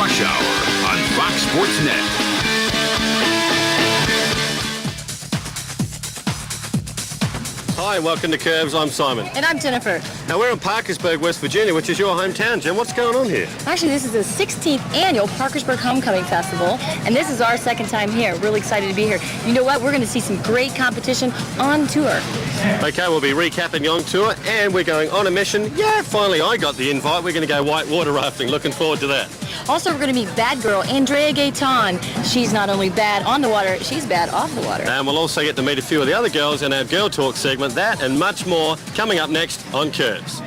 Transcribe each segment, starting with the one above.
Rush Hour on Fox Sports Net. Hi, welcome to Curves. I'm Simon. And I'm Jennifer. Now, we're in Parkersburg, West Virginia, which is your hometown, Jen. What's going on here? Actually, this is the 16th annual Parkersburg Homecoming Festival, and this is our second time here. Really excited to be here. You know what? We're going to see some great competition on tour. Okay, we'll be recapping on tour, and we're going on a mission. Yeah, finally, I got the invite. We're going to go whitewater rafting. Looking forward to that. Also, we're going to meet bad girl Andrea Gayton. She's not only bad on the water, she's bad off the water. And we'll also get to meet a few of the other girls in our Girl Talk segment. That and much more coming up next on Curves.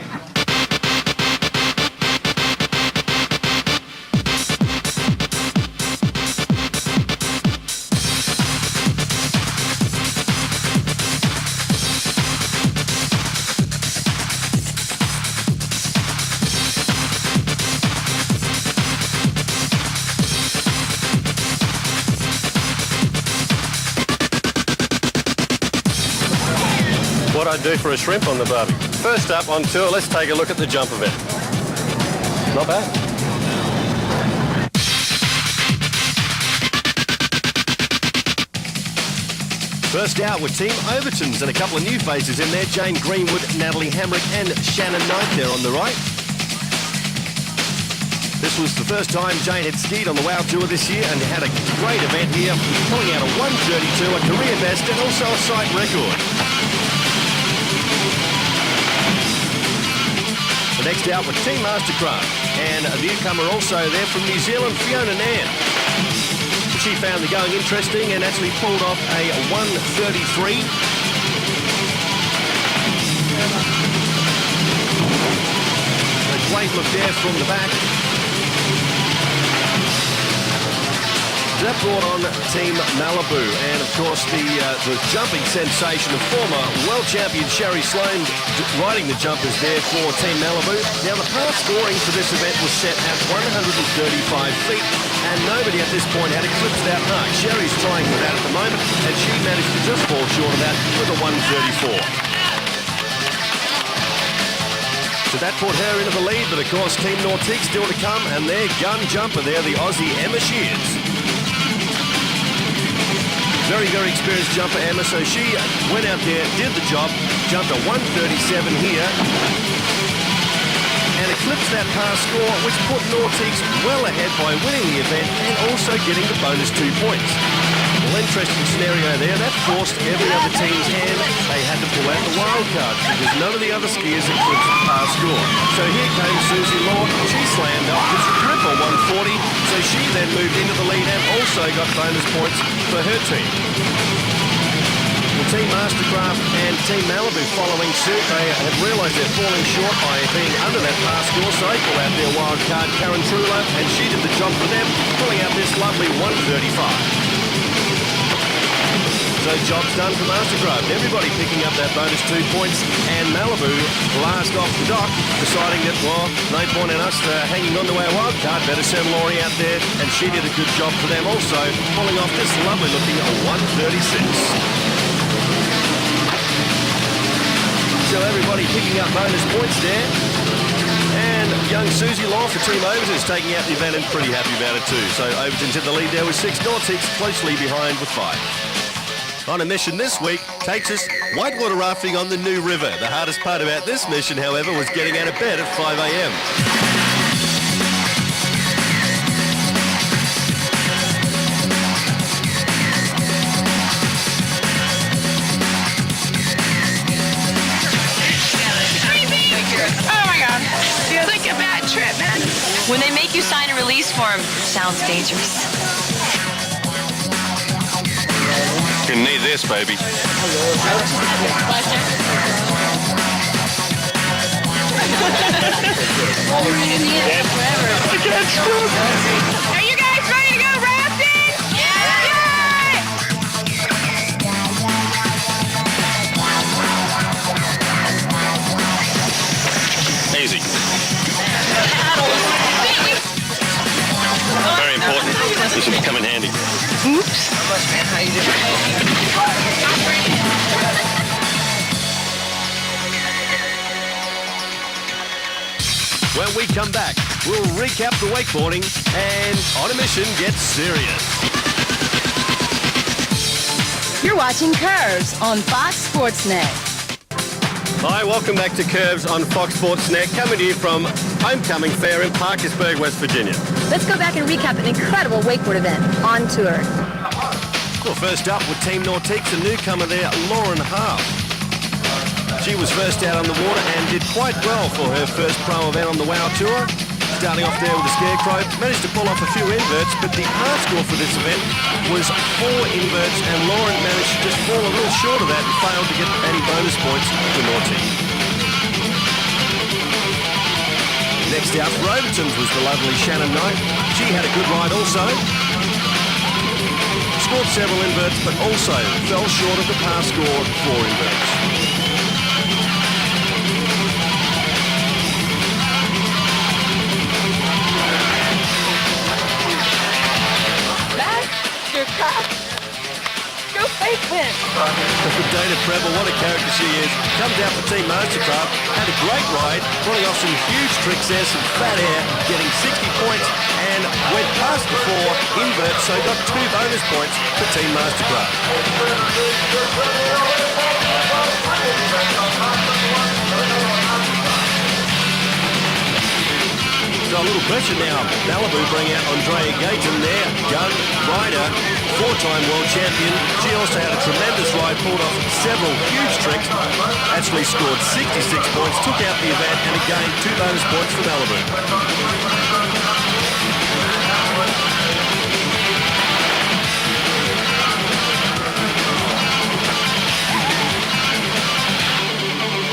What I'd do for a shrimp on the barbie. First up on tour, let's take a look at the jump event. Not bad. First out were Team Overtons and a couple of new faces in there. Jane Greenwood, Natalie Hamrick and Shannon Knight there on the right. This was the first time Jane had skied on the WOW Tour this year and had a great event here, pulling out a 1:32, a career best and also a site record. The next out with Team Mastercraft, and the newcomer also there from New Zealand, Fiona Nairn. She found the going interesting and actually pulled off a 1:33. A great look there from the back. That brought on Team Malibu, and of course the jumping sensation of former world champion Sherry Sloan riding the jumpers there for Team Malibu. Now the pass scoring for this event was set at 135 feet, and nobody at this point had eclipsed that mark. Sherry's trying for that at the moment, and she managed to just fall short of that with a 134. So that put her into the lead, but of course Team Nautique still to come, and their gun jumper there, the Aussie Emma Shears. Very, very experienced jumper, Emma, so she went out there, did the job, jumped a 137 here, and eclipsed that pass score, which put Nautique well ahead by winning the event and also getting the bonus 2 points. Well, interesting scenario there. That forced every other team's hand. They had to pull out the wild card because none of the other skiers eclipsed the pass score. So here came Susie Law. She slammed up with a triple 140, so she then moved into the lead and also got bonus points for her team. Well, Team Mastercraft and Team Malibu following suit. They have realised they're falling short by being under that pass score, so they pull out their wild card, Karen Trullo, and she did the job for them, pulling out this lovely 135. So job's done for Mastercraft. Everybody picking up that bonus 2 points, and Malibu last off the dock, deciding that, well, no point in us hanging on to our wild card. Better send Laurie out there, and she did a good job for them also, pulling off this lovely looking 136. So everybody picking up bonus points there. And young Susie Law for Team Overton's taking out the event and pretty happy about it too. So Overton's in the lead there with 6, Nautique's closely behind with 5. On a mission this week takes us whitewater rafting on the New River. The hardest part about this mission, however, was getting out of bed at 5 a.m. Oh my God. Feels like a bad trip, man. When they make you sign a release form, sounds dangerous. You need this, baby. Are you guys ready to go rafting? Yeah! Easy. Very important. This will come in handy. Oops. How you doing? When we come back, we'll recap the wakeboarding and On a Mission gets serious. You're watching Curves on Fox Sports Net. Hi, welcome back to Curves on Fox Sports Net, coming to you from Homecoming Fair in Parkersburg, West Virginia. Let's go back and recap an incredible wakeboard event on tour. Well, first up with Team Nautique, a newcomer there, Lauren Half. She was first out on the water and did quite well for her first pro event on the WOW Tour. Starting off there with a scarecrow, managed to pull off a few inverts, but the par score for this event was 4 inverts, and Lauren managed to just fall a little short of that and failed to get any bonus points for Nautique. Next out, Roverton's was the lovely Shannon Knight. She had a good ride also. Scored several inverts, but also fell short of the par score, 4 inverts. Go Fakeman! Dana Preble, what a character she is. Comes out for Team Mastercraft, had a great ride, pulling off some huge tricks there, some fat air, getting 60 points, and went past the 4 inverts, so got 2 bonus points for Team Mastercraft. So a little pressure now. Malibu bring out Andrea Gayton there, gun rider, 4-time world champion. She also had a tremendous ride, pulled off several huge tricks, actually scored 66 points, took out the event, and again 2 bonus points for Malibu.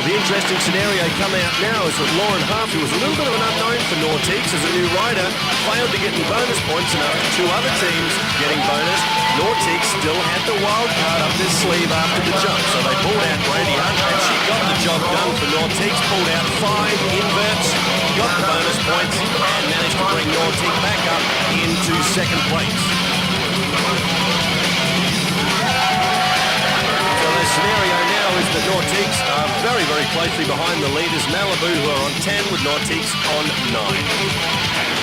The interesting scenario coming out now is that Lauren Half, who was a little bit of an unknown for Nautique as a new rider, failed to get any bonus points, and after 2 other teams getting bonus, Nautique still had the wild card up their sleeve after the jump. So they pulled out Brandy Hunt, and she got the job done for Nautique, pulled out 5 inverts, got the bonus points, and managed to bring Nautique back up into second place. The scenario now is that Nautiques are very, very closely behind the leaders, Malibu, who are on 10, with Nautiques on 9.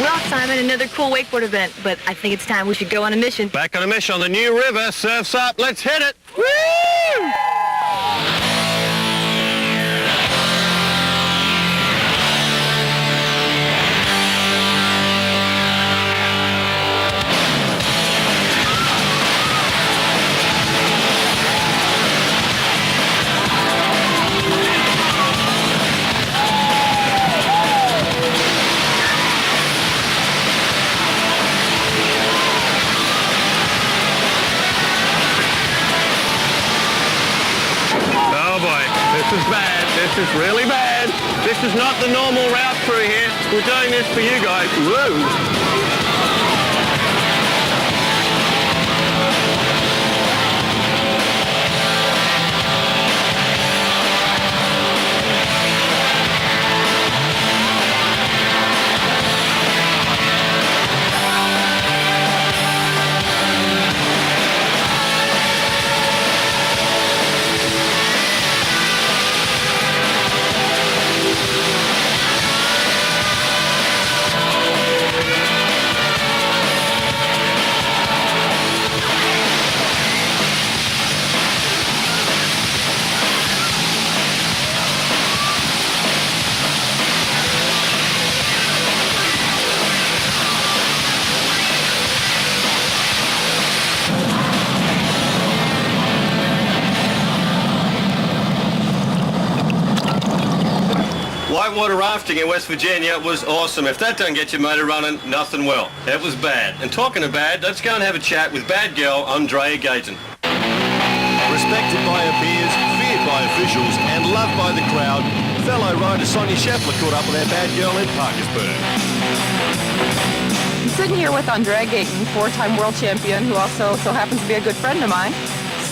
Well, Simon, another cool wakeboard event, but I think it's time we should go on a mission. Back on a mission on the New River. Surf's up. Let's hit it. Woo! This is bad. This is really bad. This is not the normal route through here. We're doing this for you guys. Whoa. Whitewater rafting in West Virginia was awesome. If that doesn't get your motor running, nothing will. It was bad. And talking of bad, let's go and have a chat with bad girl Andrea Gayton. Respected by her peers, feared by officials, and loved by the crowd, fellow rider Sonia Scheffler caught up with our bad girl in Parkersburg. I'm sitting here with Andrea Gayton, 4-time world champion, who also so happens to be a good friend of mine.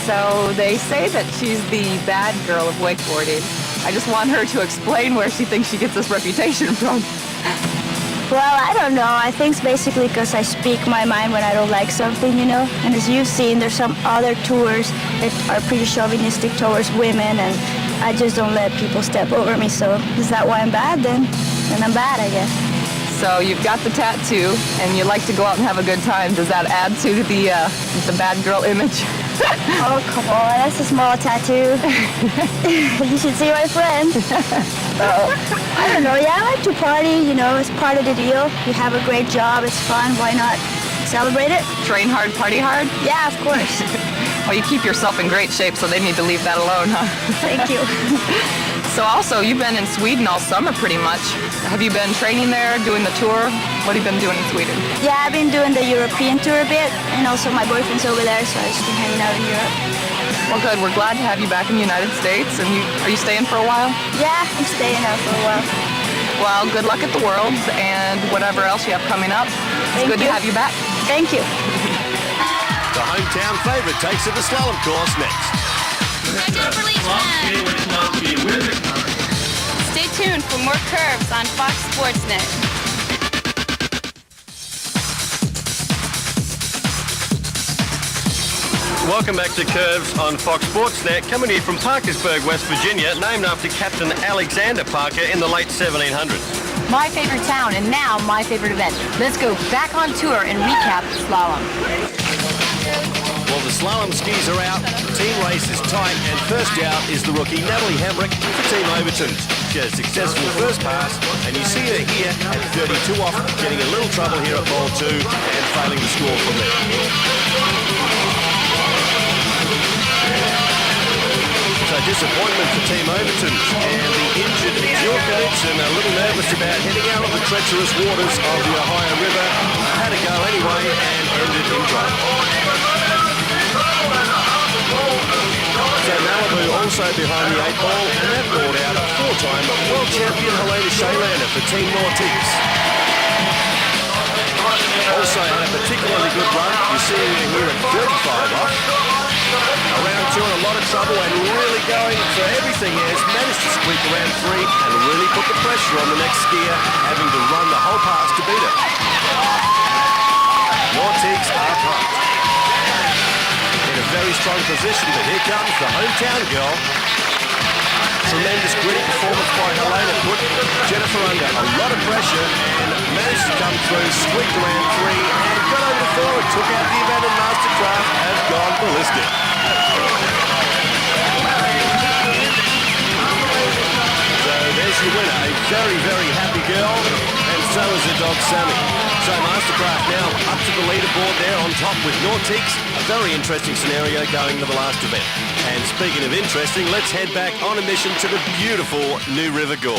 So they say that she's the bad girl of wakeboarding. I just want her to explain where she thinks she gets this reputation from. Well, I don't know. I think it's basically because I speak my mind when I don't like something, you know. And as you've seen, there's some other tours that are pretty chauvinistic towards women, and I just don't let people step over me. So is that why I'm bad then? then I'm bad, I guess. So you've got the tattoo, and you like to go out and have a good time. Does that add to the bad girl image? Oh, come on, that's a small tattoo. You should see my friend. So, I don't know, yeah, I like to party, you know, it's part of the deal. You have a great job, it's fun, why not celebrate it? Train hard, party hard? Yeah, of course. Well, you keep yourself in great shape, so they need to leave that alone, huh? Thank you. So also, you've been in Sweden all summer pretty much. Have you been training there, doing the tour? What have you been doing in Sweden? Yeah, I've been doing the European tour a bit, and also my boyfriend's over there, so I've just been hanging out in Europe. Well, good. We're glad to have you back in the United States. And are you staying for a while? Yeah, I'm staying out for a while. Well, good luck at the Worlds and whatever else you have coming up. It's good to have you back. Thank you. The hometown favourite takes to the slalom course next. Stay tuned for more curves on Fox Sports Net. Welcome back to Curves on Fox Sports Net, coming to you from Parkersburg, West Virginia, named after Captain Alexander Parker in the late 1700s. My favorite town, and now my favorite event. Let's go back on tour and recap slalom. Well, the slalom skis are out, the team race is tight, and first out is the rookie Natalie Hamrick for Team Overton. She had a successful first pass, and you see her here at 32 off, getting a little trouble here at ball 2 and failing to score from there. So disappointment for Team Overton, and the injured Djurkovic, a little nervous about heading out on the treacherous waters of the Ohio River, had a go anyway and ended in trouble. So Malibu also behind the 8 ball, and that brought out four-time world champion Helena Shaylander for Team Nordiques. Also had a particularly good run. You see her here at 35 off. Around 2 in a lot of trouble and really going for everything. Has managed to squeak around 3 and really put the pressure on the next skier, having to run the whole pass to beat her. Nordiques are pumped. In a very strong position, but here comes the hometown girl. Tremendous gritty performance by Helena put Jennifer under a lot of pressure and managed to come through, squeaked around 3 and got over the 4 and took out the event, and Mastercraft has gone ballistic. So there's your winner, a very, very happy girl, and so is her dog Sammy. So Mastercraft now up to the leaderboard there on top with Nordiques. A very interesting scenario going to the last event. And speaking of interesting, let's head back on a mission to the beautiful New River Gorge.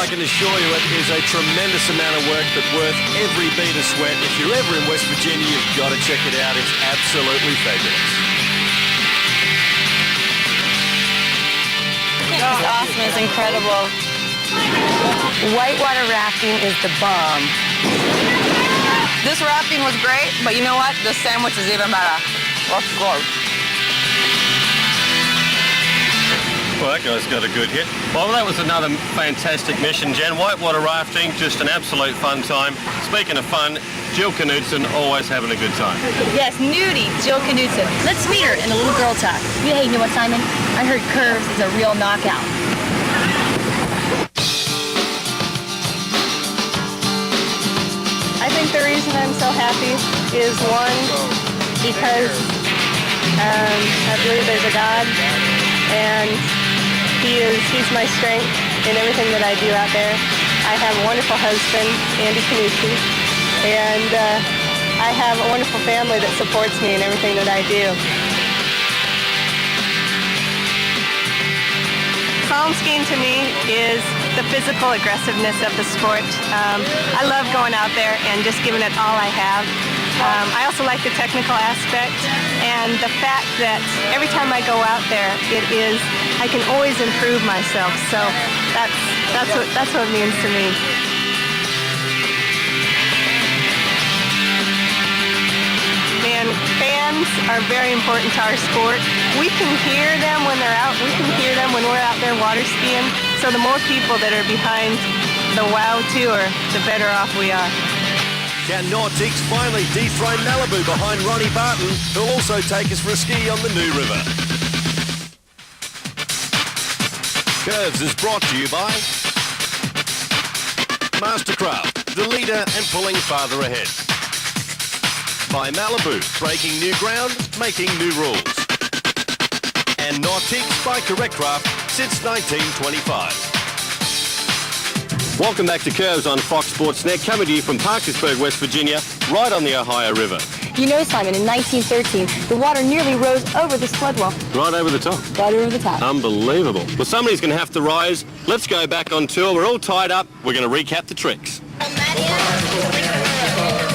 I can assure you it is a tremendous amount of work, but worth every bead of sweat. If you're ever in West Virginia, you've got to check it out. It's absolutely fabulous. It's awesome. It's incredible. Whitewater rafting is the bomb. This rafting was great, but you know what? This sandwich is even better. Let's go. Well, that guy's got a good hit. Well, that was another fantastic mission, Jen. Whitewater rafting, just an absolute fun time. Speaking of fun, Jill Knudsen, always having a good time. Yes, Nudie, Jill Knudsen. Let's meet her in a little girl talk. Hey, you know what, Simon? I heard curves is a real knockout. I think the reason I'm so happy is one, because I believe there's a God, and He's my strength in everything that I do out there. I have a wonderful husband, Andy Knudsen, and I have a wonderful family that supports me in everything that I do. Slalom skiing to me is the physical aggressiveness of the sport. I love going out there and just giving it all I have. I also like the technical aspect and the fact that every time I go out there, I can always improve myself. So that's what it means to me. And fans are very important to our sport. We can hear them when they're out. We can hear them when we're out there water skiing. So the more people that are behind the WOW Tour, the better off we are. Can Nautiques finally dethrone Malibu behind Ronnie Barton, who'll also take us for a ski on the New River? Curves is brought to you by Mastercraft, the leader and pulling farther ahead. By Malibu, breaking new ground, making new rules. And Nautiques by Correctcraft since 1925. Welcome back to Curves on Fox Sports Net, coming to you from Parkersburg, West Virginia, right on the Ohio River. You know, Simon, in 1913, the water nearly rose over this flood wall. Right over the top. Right over the top. Unbelievable. Well, somebody's going to have to rise. Let's go back on tour. We're all tied up. We're going to recap the tricks.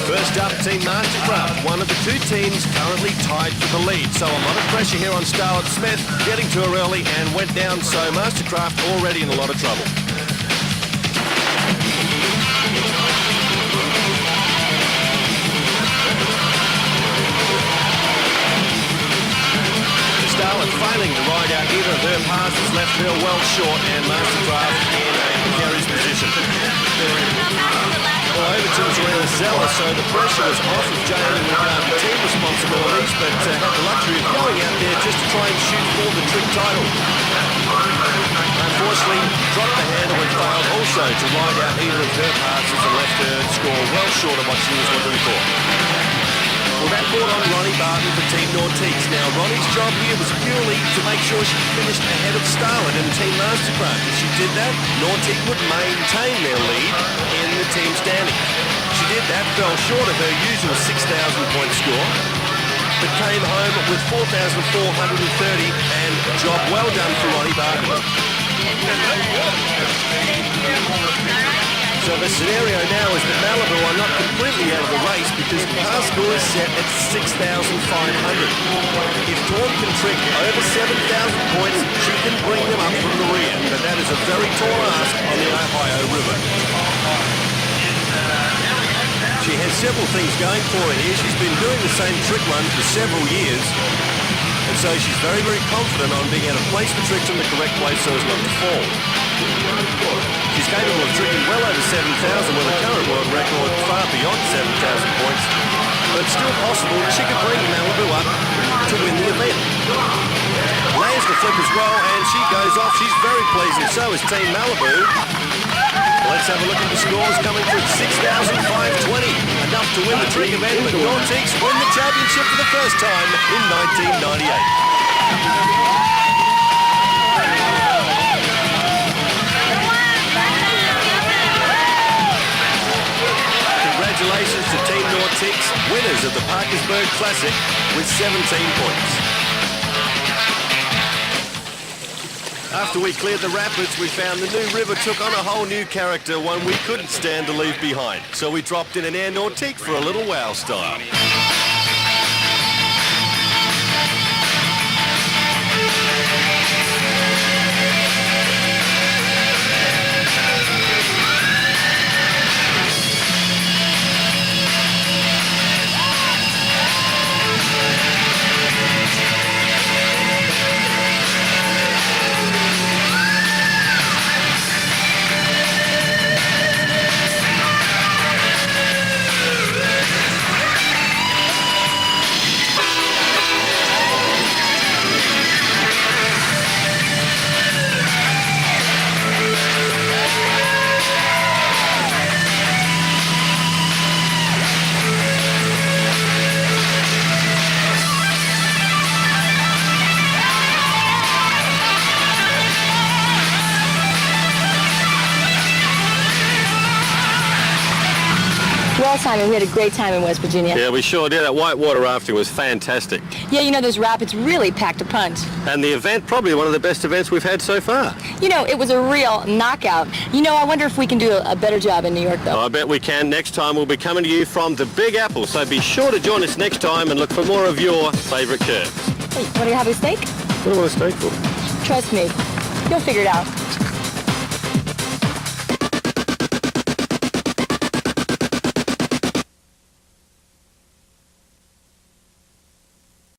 First up, Team Mastercraft, one of the two teams currently tied for the lead. So a lot of pressure here on Starlet Smith, getting to her early and went down. So Mastercraft already in a lot of trouble. Starlet failing to ride out either of her passes, left her well short, and Mastercraft in a precarious position. Well, Overton's around Zeller, so the pressure was off of Jane in regard to team responsibilities, but had the luxury of going out there just to try and shoot for the trick title. Unfortunately, dropped the handle and failed also to ride out either of her passes and left her score well short of what she was looking for. Well, that brought on Ronnie Barton for Team Nautiques. Now, Ronnie's job here was purely to make sure she finished ahead of Starlet and Team Mastercraft. If she did that, Nautique would maintain their lead in the team standing. She did that, fell short of her usual 6,000-point score, but came home with 4,430, and job well done for Ronnie Barton. So the scenario now is that Malibu are not completely out of the race because her score is set at 6,500. If Torn can trick over 7,000 points, she can bring them up from the rear. But that is a very tall ask on the Ohio River. She has several things going for her here. She's been doing the same trick run for several years. And so she's very, very confident on being able to place the tricks in the correct place so as not to fall. She's capable of tricking well over 7,000 with a current world record far beyond 7,000 points, but still possible that she could bring Malibu up to win the event. Lands the flip as well, and she goes off. She's very pleasing. So is Team Malibu. Let's have a look at the scores coming through. 6,520, enough to win the trick event, but Nautiques win the championship for the first time in 1998. Congratulations to Team Nautiques, winners of the Parkersburg Classic with 17 points. After we cleared the rapids, we found the New River took on a whole new character, one we couldn't stand to leave behind. So we dropped in an Air Nautique for a little wow style. Well, Simon, we had a great time in West Virginia. Yeah, we sure did. That whitewater rafting was fantastic. Yeah, you know, those rapids really packed a punch. And the event, probably one of the best events we've had so far. You know, it was a real knockout. You know, I wonder if we can do a better job in New York, though. I bet we can. Next time we'll be coming to you from the Big Apple, so be sure to join us next time and look for more of your favourite curves. Hey, want to have a steak? What do I want a steak for? Trust me, you'll figure it out.